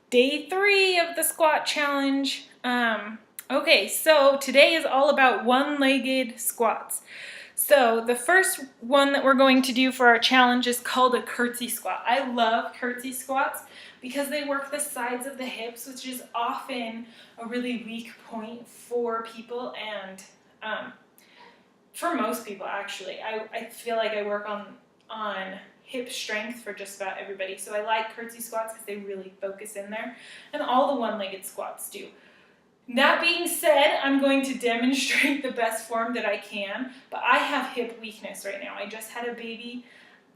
Day 3 of the squat challenge. Okay, so today is all about one-legged squats. So the first one that we're going to do for our challenge is called a curtsy squat. I love curtsy squats because they work the sides of the hips, which is often a really weak point for people and for most people actually. I feel like I work on hip strength for just about everybody. So I like curtsy squats because they really focus in there, and all the one-legged squats do. That being said, I'm going to demonstrate the best form that I can, but I have hip weakness right now. I just had a baby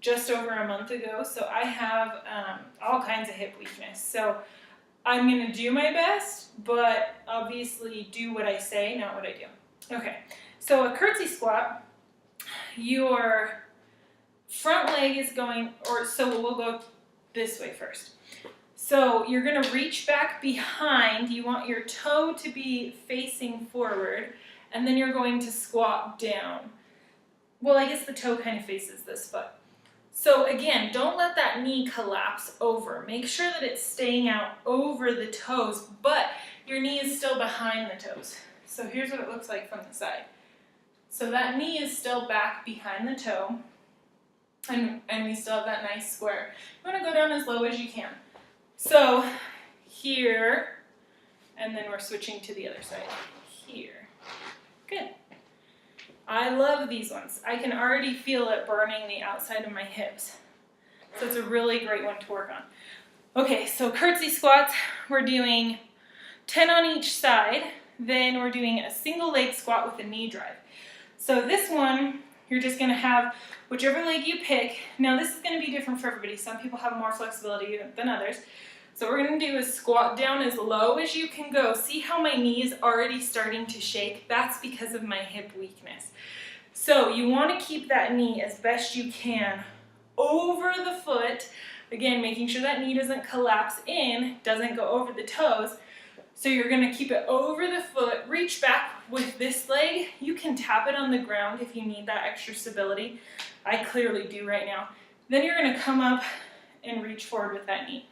just over a month ago, so I have all kinds of hip weakness. So I'm going to do my best, but obviously do what I say, not what I do. Okay, so a curtsy squat, your front leg is going, so we'll go this way first. So you're going to reach back behind. You want your toe to be facing forward, and then you're going to squat down. Well, I guess the toe kind of faces this foot. So again, don't let that knee collapse over. Make sure that it's staying out over the toes, but your knee is still behind the toes. So here's what it looks like from the side. So that knee is still back behind the toe, and we still have that nice square. You want to go down as low as you can. So here, and then we're switching to the other side. Here. Good. I love these ones. I can already feel it burning the outside of my hips. So it's a really great one to work on. Okay, so curtsy squats, we're doing 10 on each side. Then we're doing a single leg squat with a knee drive. So this one, you're just going to have whichever leg you pick. Now this is going to be different for everybody. Some people have more flexibility than others. So what we're going to do is squat down as low as you can go. See how my knee is already starting to shake? That's because of my hip weakness. So you want to keep that knee as best you can over the foot. Again, making sure that knee doesn't collapse in, doesn't go over the toes. So you're going to keep it over the foot, reach back with this leg. You can tap it on the ground if you need that extra stability. I clearly do right now. Then you're going to come up and reach forward with that knee.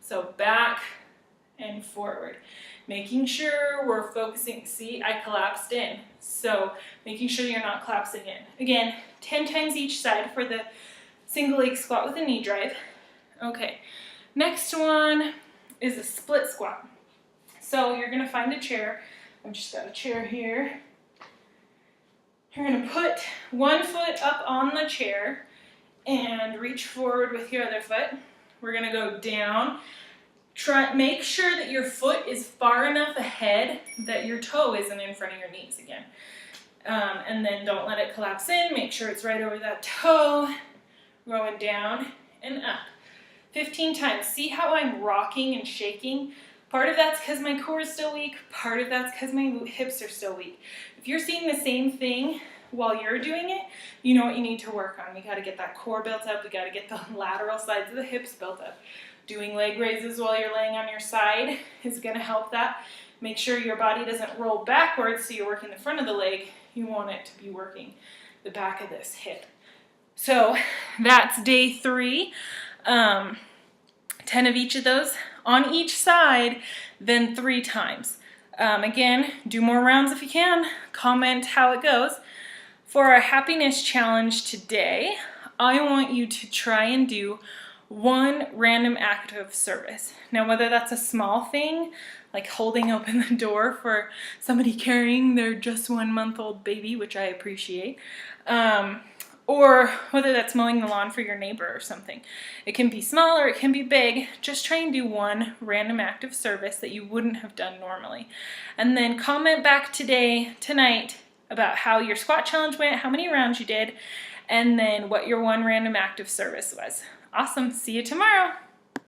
So back and forward. Making sure we're focusing. See, I collapsed in. So making sure you're not collapsing in. Again, 10 times each side for the single leg squat with a knee drive. Okay, next one is a split squat. So you're going to find a chair. I've just got a chair here. You're going to put one foot up on the chair and reach forward with your other foot. We're going to go down. Make sure that your foot is far enough ahead that your toe isn't in front of your knees again. And then don't let it collapse in. Make sure it's right over that toe. Going down and up. 15 times. See how I'm rocking and shaking? Part of that's because my core is still weak. Part of that's because my hips are still weak. If you're seeing the same thing while you're doing it, you know what you need to work on. We got to get that core built up. We got to get the lateral sides of the hips built up. Doing leg raises while you're laying on your side is going to help that. Make sure your body doesn't roll backwards so you're working the front of the leg. You want it to be working the back of this hip. So that's day 3. 10 of each of those on each side, then 3 times. Again, do more rounds if you can. Comment how it goes. For our happiness challenge today, I want you to try and do one random act of service. Now, whether that's a small thing, like holding open the door for somebody carrying their just 1-month-old baby, which I appreciate, or whether that's mowing the lawn for your neighbor or something. It can be small or it can be big. Just try and do one random act of service that you wouldn't have done normally. And then comment back tonight, about how your squat challenge went, how many rounds you did, and then what your one random act of service was. Awesome. See you tomorrow.